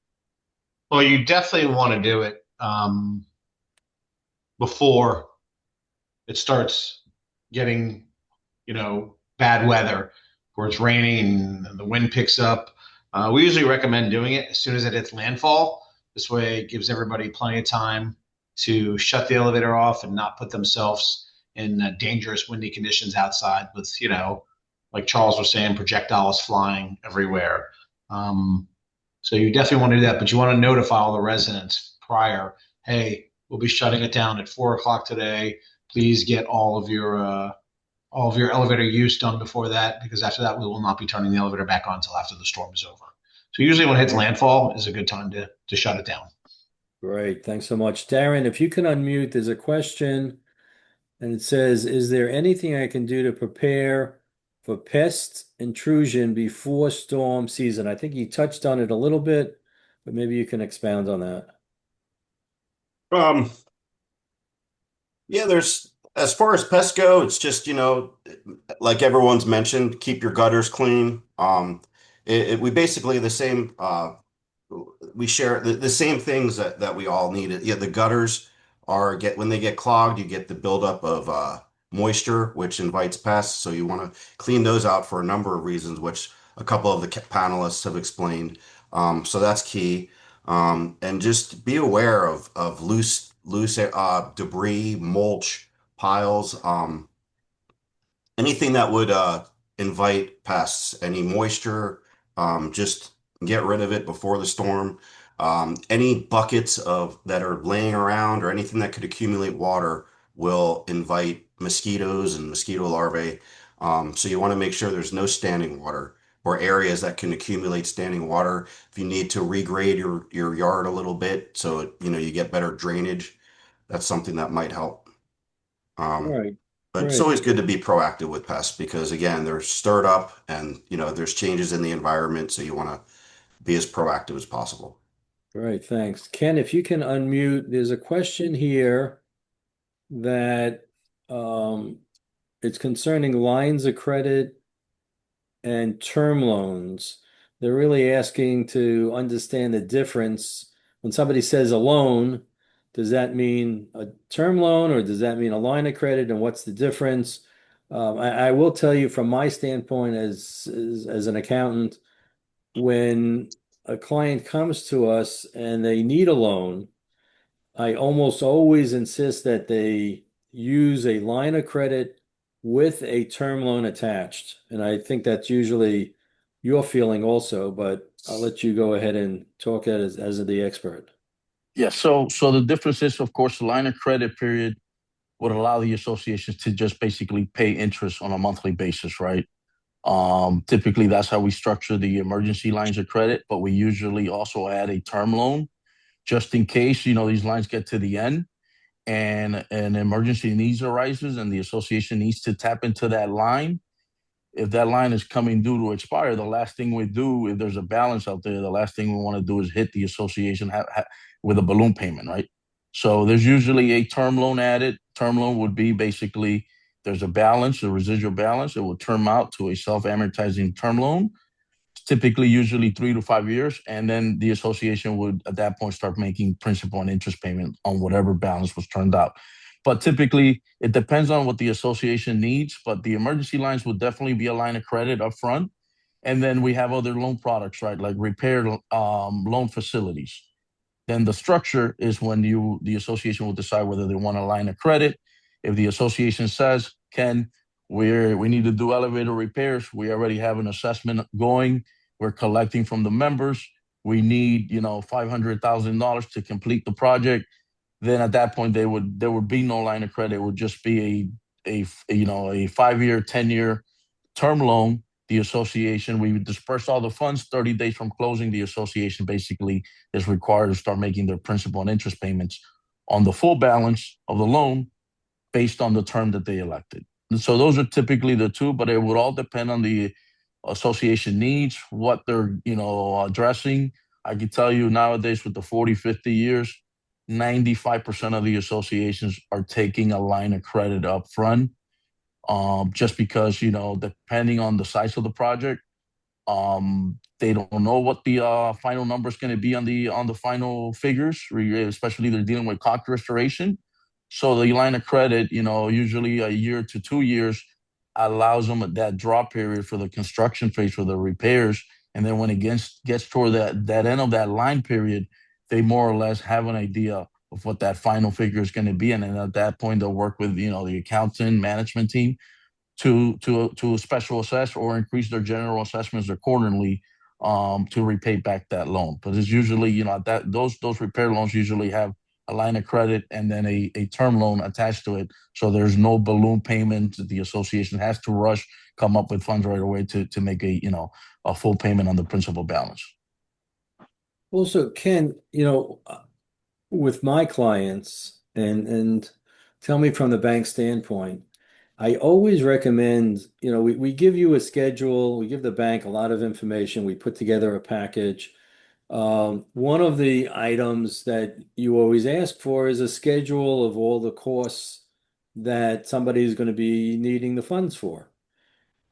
Well, you definitely want to do it before it starts getting, bad weather, where it's raining and the wind picks up. We usually recommend doing it as soon as it hits landfall. This way, it gives everybody plenty of time to shut the elevator off and not put themselves in dangerous windy conditions outside with, like Charles was saying, projectiles flying everywhere. Um, so you definitely want to do that, but you want to notify all the residents prior. Hey, we'll be shutting it down at 4 o'clock today. Please get all of your elevator use done before that, because after that, we will not be turning the elevator back on until after the storm is over. So usually when it hits landfall is a good time to shut it down. Great. Thanks so much. Darren, if you can unmute, there's a question and it says, is there anything I can do to prepare for pest intrusion before storm season? I think you touched on it a little bit, but maybe you can expound on that. Um, yeah, there's as far as pests go, it's just, like everyone's mentioned, keep your gutters clean. We basically the same we share the same things that we all need. Yeah, the gutters when they get clogged, you get the buildup of moisture, which invites pests. So you want to clean those out for a number of reasons, which a couple of the panelists have explained. So that's key. And just be aware of loose debris, mulch, piles. Anything that would invite pests, any moisture, just get rid of it before the storm. Any buckets of that are laying around or anything that could accumulate water will invite mosquitoes and mosquito larvae. So you want to make sure there's no standing water or areas that can accumulate standing water. If you need to regrade your yard a little bit so you get better drainage, that's something that might help. All Um, right, but it's great, always good to be proactive with pests because again, they're stirred up and there's changes in the environment, so you want to be as proactive as possible. great, thanks. Ken, if you can unmute, there's a question here that it's concerning lines of credit and term loans. They're really asking to understand the difference. When somebody says a loan, does that mean a term loan or does that mean a line of credit? And what's the difference? I will tell you from my standpoint as an accountant, when a client comes to us and they need a loan, I almost always insist that they use a line of credit with a term loan attached. And I think that's usually your feeling also, but I'll let you go ahead and talk as the expert. Yeah, so the difference is, of course, the line of credit period would allow the associations to just basically pay interest on a monthly basis, right? Typically, that's how we structure the emergency lines of credit, but we usually also add a term loan just in case, these lines get to the end and an emergency needs arises and the association needs to tap into that line. If that line is coming due to expire, the last thing we do, if there's a balance out there, the last thing we want to do is hit the association with a balloon payment, right? So there's usually a term loan added. Term loan would be basically there's a balance, a residual balance. It will term out to a self-amortizing term loan, typically usually 3 to 5 years. And then the association would at that point start making principal and interest payment on whatever balance was turned out. But typically, it depends on what the association needs. But the emergency lines would definitely be a line of credit up front. And then we have other loan products, right? Like repair loan facilities. Then the structure is when the association will decide whether they want a line of credit. If the association says, Ken, we need to do elevator repairs, we already have an assessment going, we're collecting from the members, we need $500,000 to complete the project, then at that point there would be no line of credit. It would just be a 5-year, 10-year term loan. The association, we would disperse all the funds 30 days from closing. The association basically is required to start making their principal and interest payments on the full balance of the loan based on the term that they elected. And so those are typically the two, but it would all depend on the association needs, what they're addressing. I can tell you nowadays with the 40, 50 years, 95% of the associations are taking a line of credit up front, just because, depending on the size of the project, they don't know what the final number is going to be on the final figures, especially they're dealing with cost restoration. So the line of credit, usually a year to 2 years, allows them that drop period for the construction phase for the repairs. And then when it gets toward that end of that line period, they more or less have an idea of what that final figure is going to be. And then at that point, they'll work with, the accountant management team to special assess or increase their general assessments accordingly, to repay back that loan. But it's usually, that those repair loans usually have a line of credit and then a term loan attached to it. So there's no balloon payment. The association has to rush, come up with funds right away to make a full payment on the principal balance. Also, Ken, with my clients, and tell me from the bank standpoint, I always recommend, we give you a schedule, we give the bank a lot of information, we put together a package. One of the items that you always ask for is a schedule of all the costs that somebody is going to be needing the funds for.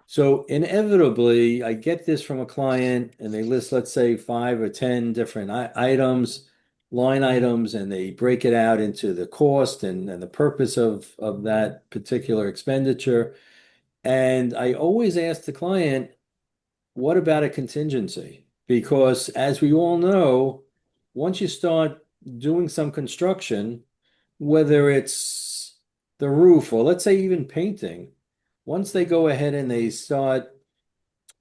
So inevitably, I get this from a client and they list, let's say, 5 or 10 different items, line items, and they break it out into the cost and the purpose of that particular expenditure. And I always ask the client, what about a contingency? Because as we all know, once you start doing some construction, whether it's the roof or let's say even painting, once they go ahead and they start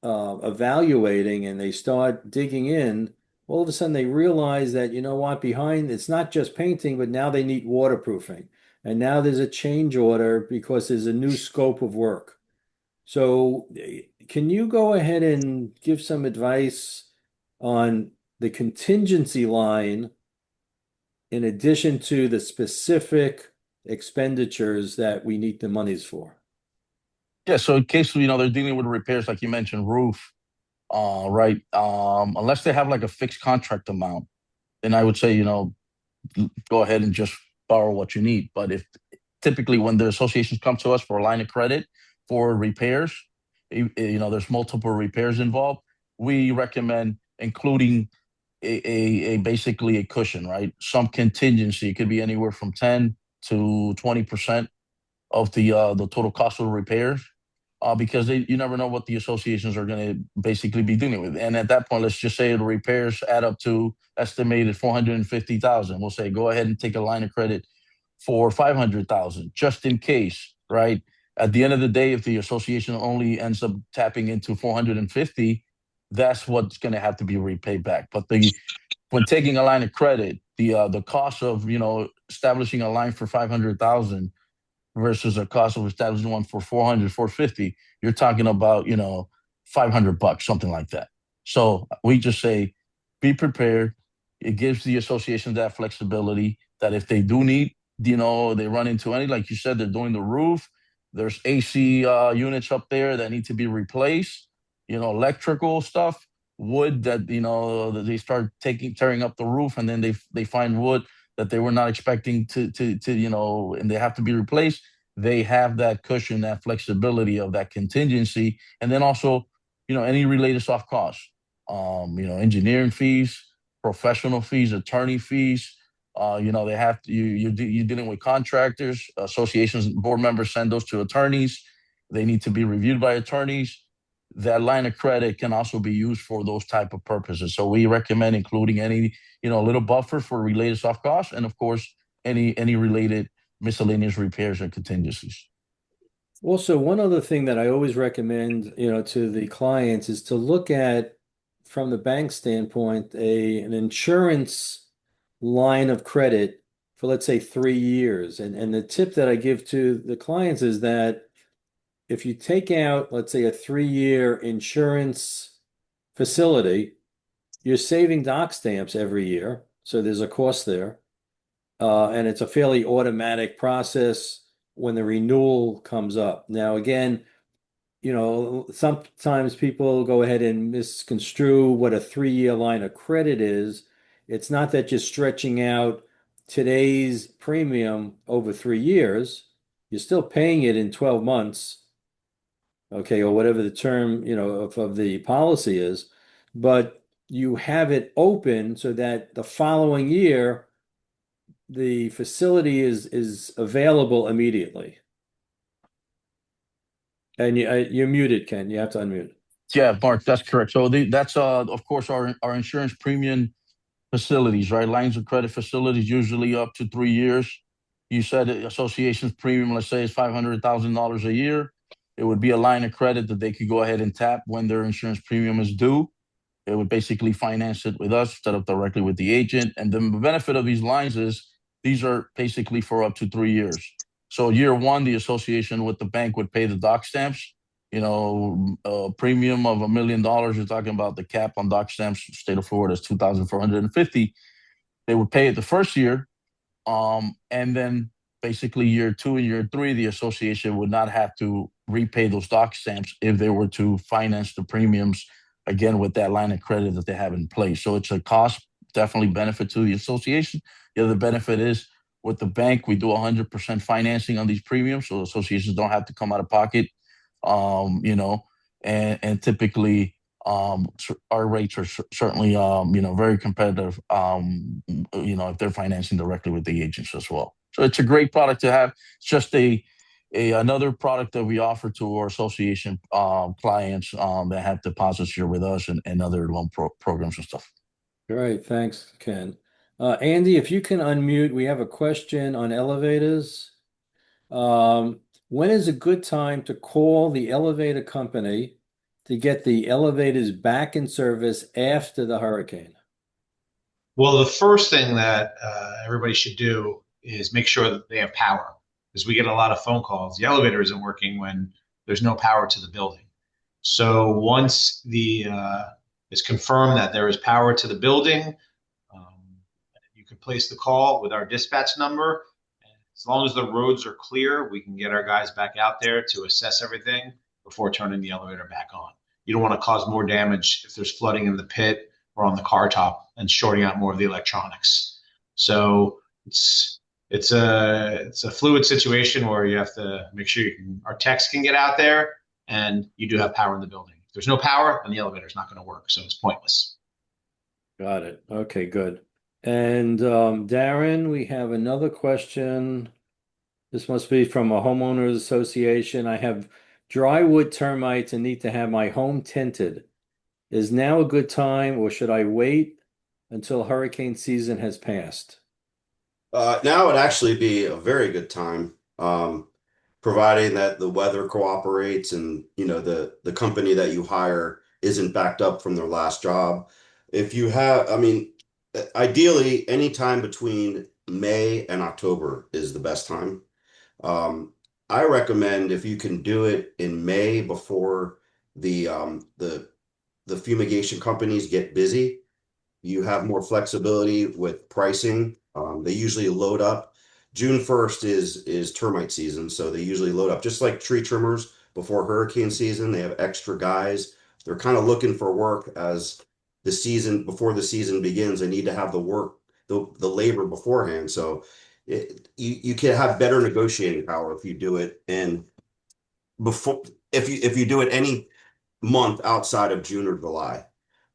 evaluating and they start digging in, all of a sudden they realize that, you know what, behind it's not just painting, but now they need waterproofing. And now there's a change order because there's a new scope of work. So, can you go ahead and give some advice on the contingency line in addition to the specific expenditures that we need the monies for? Yeah. So in case, they're dealing with repairs, like you mentioned, roof, right? Unless they have like a fixed contract amount, then I would say, go ahead and just borrow what you need. But if typically when the associations come to us for a line of credit for repairs, there's multiple repairs involved. We recommend including basically a cushion, right? Some contingency. It could be anywhere from 10 to 20% of the total cost of the repairs, because you never know what the associations are going to basically be dealing with. And at that point, let's just say the repairs add up to estimated 450,000. We'll say go ahead and take a line of credit for 500,000 just in case, right? At the end of the day, if the association only ends up tapping into 450, that's what's going to have to be repaid back. But when taking a line of credit, the cost of establishing a line for 500,000 versus a cost of establishing one for 400, 450, you're talking about, $500, something like that. So we just say, be prepared. It gives the association that flexibility that if they do need, they run into any, like you said, they're doing the roof. There's AC units up there that need to be replaced, electrical stuff, wood that, that they start tearing up the roof and then they find wood that they were not expecting to, and they have to be replaced. They have that cushion, that flexibility of that contingency. And then also, any related soft costs, engineering fees, professional fees, attorney fees. They have to, you're dealing with contractors, associations, board members send those to attorneys. They need to be reviewed by attorneys. That line of credit can also be used for those type of purposes. So we recommend including any, little buffer for related soft costs, and of course, any related miscellaneous repairs and contingencies. Also, one other thing that I always recommend, to the clients is to look at, from the bank standpoint, an insurance line of credit for, let's say, 3 years. And the tip that I give to the clients is that if you take out, let's say, a 3-year insurance facility, you're saving dock stamps every year. So there's a cost there. And it's a fairly automatic process when the renewal comes up. Now, again, sometimes people go ahead and misconstrue what a 3-year line of credit is. It's not that you're stretching out today's premium over 3 years, you're still paying it in 12 months, okay, or whatever the term, of the policy is, but you have it open so that the following year the facility is available immediately. And you're muted, Ken. You have to unmute. Yeah, Mark, that's correct. So that's of course our insurance premium facilities, right? Lines of credit facilities, usually up to 3 years. You said the association's premium, let's say, is $500,000 a year. It would be a line of credit that they could go ahead and tap when their insurance premium is due. It would basically finance it with us instead of directly with the agent. And the benefit of these lines is these are basically for up to 3 years. So year one, the association with the bank would pay the doc stamps. A premium of $1 million. You're talking about the cap on doc stamps. State of Florida is 2,450. They would pay it the first year, and then basically year two and year three, the association would not have to repay those doc stamps if they were to finance the premiums again with that line of credit that they have in place. So it's a cost definitely benefit to the association. The other benefit is with the bank, we do 100% financing on these premiums, so associations don't have to come out of pocket. And typically our rates are certainly very competitive, if they're financing directly with the agents as well. So it's a great product to have. It's just another product that we offer to our association clients that have deposits here with us and other loan programs and stuff. Great, thanks, Ken. Andy, if you can unmute, we have a question on elevators. When is a good time to call the elevator company to get the elevators back in service after the hurricane? Well, the first thing that everybody should do is make sure that they have power, because we get a lot of phone calls. The elevator isn't working when there's no power to the building. So once it's confirmed that there is power to the building, you can place the call with our dispatch number. As long as the roads are clear, we can get our guys back out there to assess everything before turning the elevator back on. You don't want to cause more damage if there's flooding in the pit or on the car top and shorting out more of the electronics. So it's a fluid situation where you have to make sure our techs can get out there and you do have power in the building. If there's no power, then the elevator's not going to work, so it's pointless. Got it. Okay, good. And Darren, we have another question. This must be from a homeowners association. I have drywood termites and need to have my home tinted. Is now a good time, or should I wait until hurricane season has passed? Now would actually be a very good time, providing that the weather cooperates and the company that you hire isn't backed up from their last job. If you have, I mean, ideally, any time between May and October is the best time. I recommend if you can do it in May before the fumigation companies get busy, you have more flexibility with pricing. They usually load up. June 1st is termite season, so they usually load up just like tree trimmers before hurricane season. They have extra guys. They're kind of looking for work as the season before the season begins. They need to have the work, the labor beforehand. So you can have better negotiating power if you do it and before if you do it any month outside of June or July.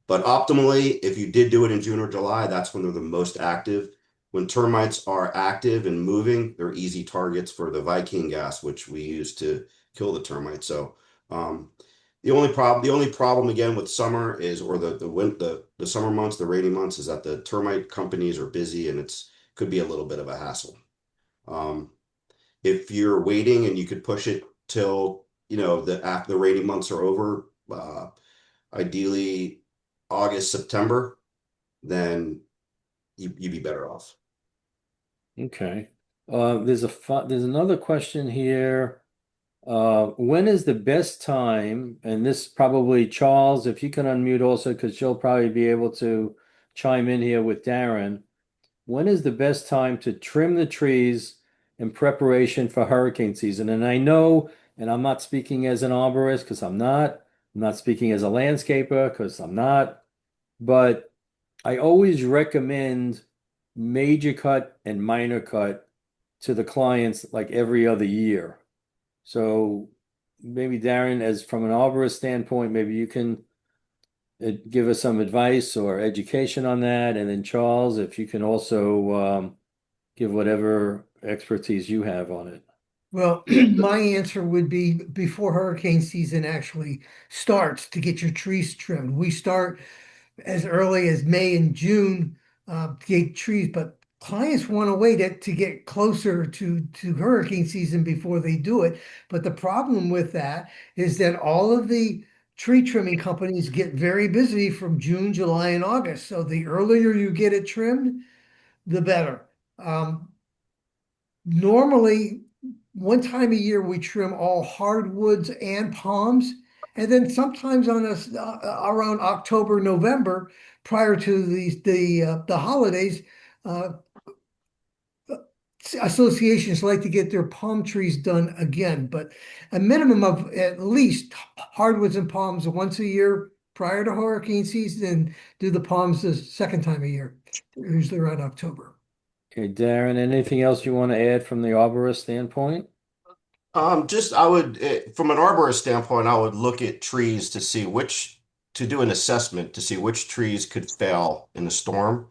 But optimally, if you did do it in June or July, that's when they're the most active. When termites are active and moving, they're easy targets for the Viking gas, which we use to kill the termites. So the only problem again with summer is, or the summer months, the rainy months, is that the termite companies are busy and could be a little bit of a hassle. If you're waiting and you could push it till after the rainy months are over, ideally August, September, then you'd be better off. Okay. There's another question here. When is the best time? And this probably Charles, if you can unmute also, because she'll probably be able to chime in here with Darren. When is the best time to trim the trees in preparation for hurricane season? And I know, and I'm not speaking as an arborist because I'm not. I'm not speaking as a landscaper because I'm not. But I always recommend major cut and minor cut to the clients like every other year. So maybe Darren, as from an arborist standpoint, maybe you can give us some advice or education on that. And then Charles, if you can also give whatever expertise you have on it. Well, my answer would be before hurricane season actually starts to get your trees trimmed. We start as early as May and June to get trees, but clients want to wait it to get closer to hurricane season before they do it. But the problem with that is that all of the tree trimming companies get very busy from June, July, and August. So the earlier you get it trimmed, the better. Normally, one time a year we trim all hardwoods and palms, and then sometimes on us around October, November, prior to the holidays, uh, associations like to get their palm trees done again. But a minimum of at least hardwoods and palms once a year prior to hurricane season, and do the palms the second time a year, usually around October. Okay, Darren, anything else you want to add from the arborist standpoint? Just I would, from an arborist standpoint, I would look at trees to see to do an assessment to see which trees could fail in a storm.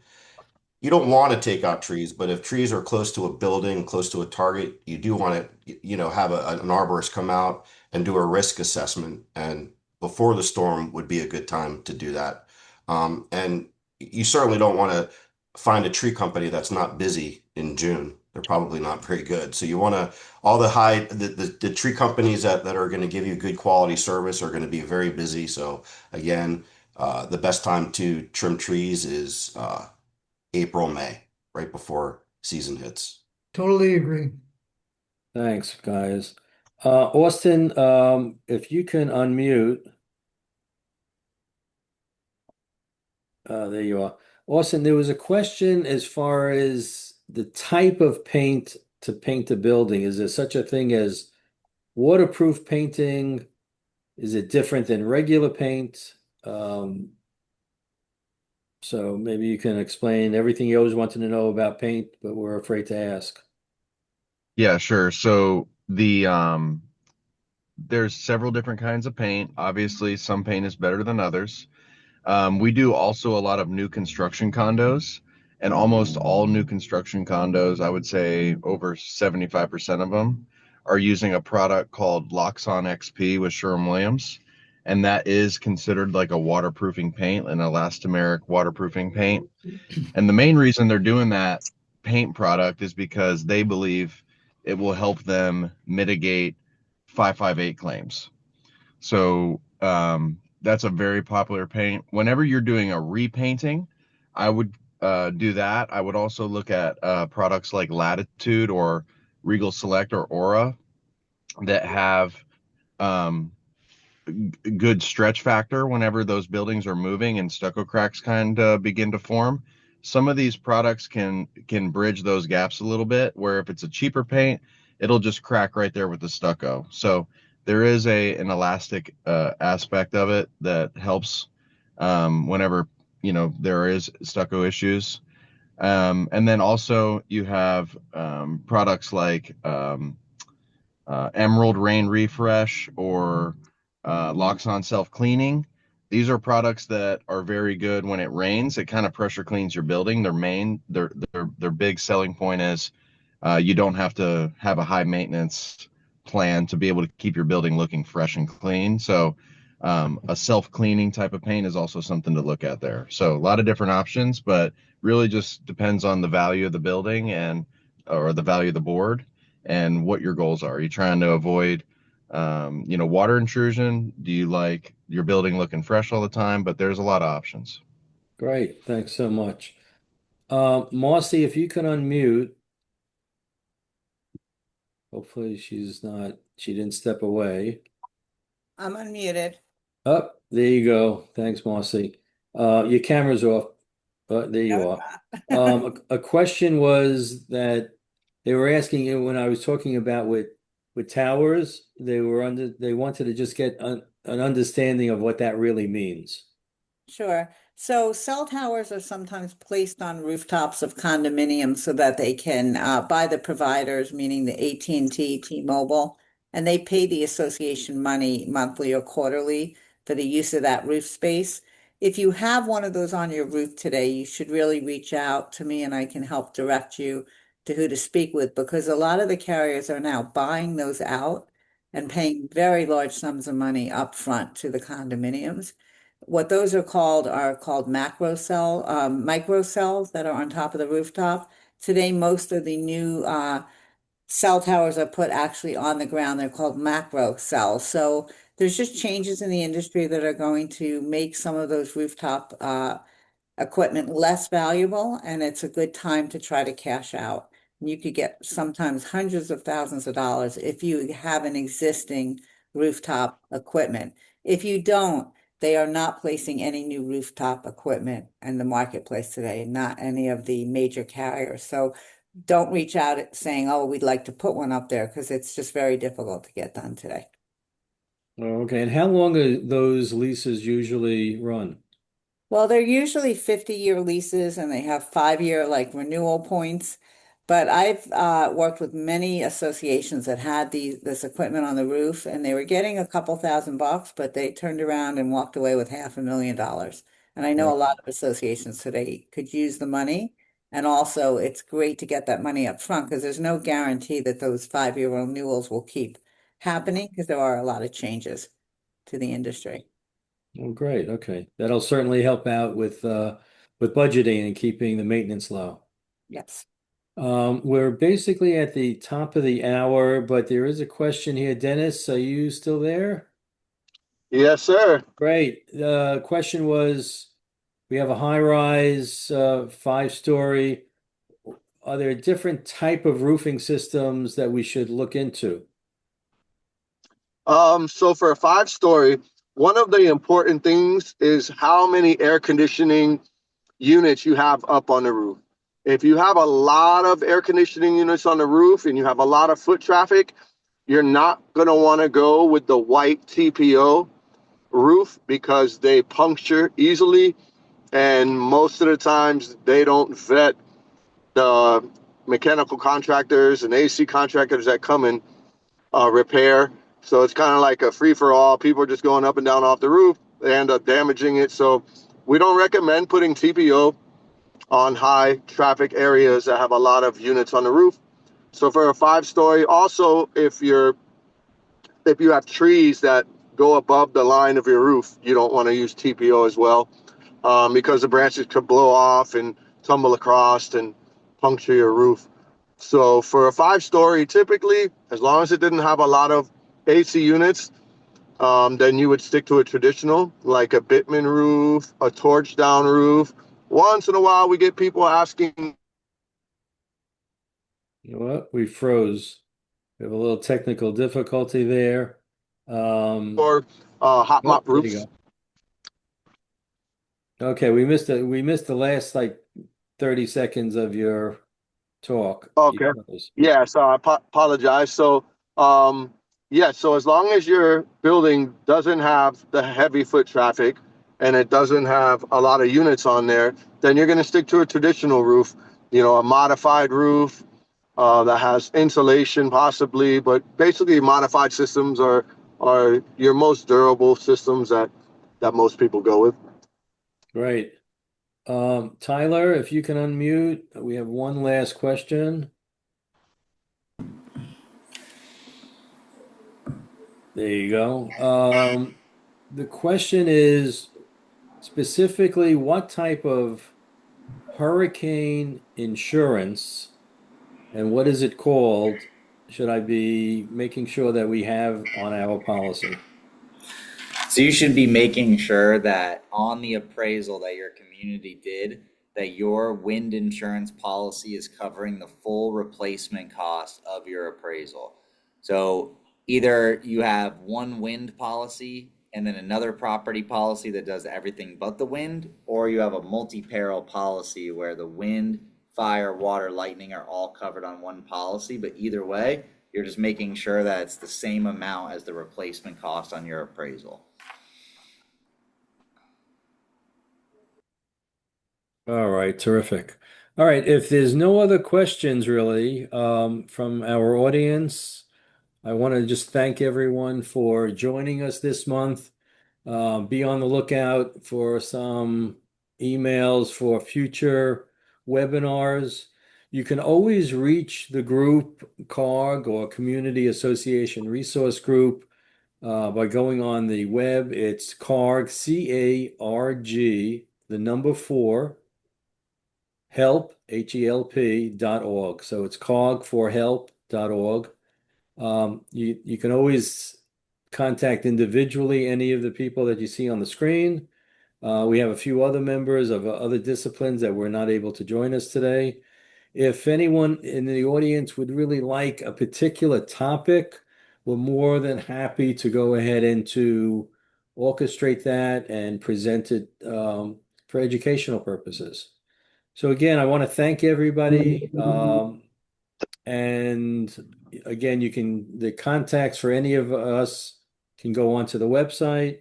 You don't want to take out trees, but if trees are close to a building, close to a target, you do want to, have an arborist come out and do a risk assessment. And before the storm would be a good time to do that. And you certainly don't want to find a tree company that's not busy in June. They're probably not very good. So you want to, all the tree companies that are going to give you good quality service are going to be very busy. So again, the best time to trim trees is April, May, right before season hits. Totally agree. Thanks, guys. Austin, if you can unmute, there you are. Austin, there was a question as far as the type of paint to paint the building. Is there such a thing as waterproof painting? Is it different than regular paint? So maybe you can explain everything you always wanted to know about paint, but we're afraid to ask. Yeah, sure. So there's several different kinds of paint. Obviously, some paint is better than others. We do also a lot of new construction condos, and almost all new construction condos, I would say over 75% of them, are using a product called Loxon XP with Sherwin-Williams. And that is considered like a waterproofing paint, an elastomeric waterproofing paint. And the main reason they're doing that paint product is because they believe it will help them mitigate 558 claims. So that's a very popular paint. Whenever you're doing a repainting, I would do that. I would also look at products like Latitude or Regal Select or Aura that have um, good stretch factor whenever those buildings are moving and stucco cracks kind of begin to form. Some of these products can bridge those gaps a little bit, where if it's a cheaper paint, it'll just crack right there with the stucco. So there is an elastic aspect of it that helps whenever there is stucco issues. And then also you have products like Emerald Rain Refresh or Loxon Self Cleaning. These are products that are very good when it rains. It kind of pressure cleans your building. Their big selling point is you don't have to have a high maintenance plan to be able to keep your building looking fresh and clean. So a self cleaning type of paint is also something to look at there. So a lot of different options, but really just depends on the value of the building or the value of the board and what your goals are. Are you trying to avoid water intrusion? Do you like your building looking fresh all the time? But there's a lot of options. Great, thanks so much. Marcy, if you can unmute, hopefully she didn't step away. I'm unmuted. Oh, there you go. Thanks, Marcy. Your camera's off. There you No, are. it's not. A question was that they were asking you when I was talking about with towers, they wanted to just get an understanding of what that really means. Sure. So cell towers are sometimes placed on rooftops of condominiums so that they can by the providers, meaning the AT&T, T-Mobile, and they pay the association money monthly or quarterly for the use of that roof space. If you have one of those on your roof today, you should really reach out to me and I can help direct you to who to speak with because a lot of the carriers are now buying those out and paying very large sums of money up front to the condominiums. What those are called macro cell, micro cells that are on top of the rooftop. Today, most of the new cell towers are put actually on the ground. They're called macro cells. So there's just changes in the industry that are going to make some of those rooftop equipment less valuable, and it's a good time to try to cash out. You could get sometimes hundreds of thousands of dollars if you have an existing rooftop equipment. If you don't, they are not placing any new rooftop equipment in the marketplace today, not any of the major carriers. So don't reach out saying, oh, we'd like to put one up there because it's just very difficult to get done today. Okay, and how long do those leases usually run? Well, they're usually 50-year leases and they have 5-year like renewal points. But I've worked with many associations that had this equipment on the roof and they were getting a couple $1,000, but they turned around and walked away with $500,000. And I know a lot of associations today could use the money. And also it's great to get that money up front because there's no guarantee that those 5-year renewals will keep happening because there are a lot of changes to the industry. Oh, great. Okay. That'll certainly help out with budgeting and keeping the maintenance low. Yes. We're basically at the top of the hour, but there is a question here. Dennis, are you still there? Yes, sir. Great. The question was, we have a high-rise, 5-story. Are there different type of roofing systems that we should look into? So for a 5-story, one of the important things is how many air conditioning units you have up on the roof. If you have a lot of air conditioning units on the roof and you have a lot of foot traffic, you're not going to want to go with the white TPO roof because they puncture easily. And most of the times they don't vet the mechanical contractors and AC contractors that come and repair. So it's kind of like a free for all. People are just going up and down off the roof. They end up damaging it. So we don't recommend putting TPO on high traffic areas that have a lot of units on the roof. So for a 5-story, also if you have trees that go above the line of your roof, you don't want to use TPO as well because the branches could blow off and tumble across and puncture your roof. So for a 5-story, typically, as long as it didn't have a lot of AC units, then you would stick to a traditional, like a Bitman roof, a torch down roof. Once in a while, we get people asking. You know what? We froze. We have a little technical difficulty there. For hot Oh, mop there you roofs. go. Okay, we missed the last like 30 seconds of your talk. Okay. Yeah, so I apologize. So, yeah, so as long as your building doesn't have the heavy foot traffic and it doesn't have a lot of units on there, then you're going to stick to a traditional roof, a modified roof that has insulation possibly, but basically modified systems are your most durable systems that most people go with. Great. Tyler, if you can unmute, we have one last question. There you go. The question is specifically what type of hurricane insurance and what is it called should I be making sure that we have on our policy? So you should be making sure that on the appraisal that your community did, that your wind insurance policy is covering the full replacement cost of your appraisal. So either you have one wind policy and then another property policy that does everything but the wind, or you have a multi-peril policy where the wind, fire, water, lightning are all covered on one policy. But either way, you're just making sure that it's the same amount as the replacement cost on your appraisal. All right, terrific. All right, if there's no other questions really from our audience, I want to just thank everyone for joining us this month. Be on the lookout for some emails for future webinars. You can always reach the group CARG or Community Association Resource Group by going on the web. It's CARG, CARG, the number four, help, HELP.org. So it's COG for help.org. You can always contact individually any of the people that you see on the screen. We have a few other members of other disciplines that were not able to join us today. If anyone in the audience would really like a particular topic, we're more than happy to go ahead and to orchestrate that and present it for educational purposes. So again, I want to thank everybody. And again, the contacts for any of us can go onto the website,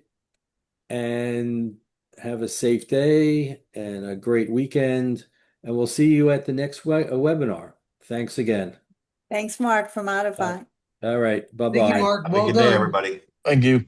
and have a safe day and a great weekend. And we'll see you at the next webinar. Thanks again. Thanks, Mark, from Uh, Modify. all right. Thank you, Bye-bye. Mark. Have a Well good day, done. everybody. Thank you.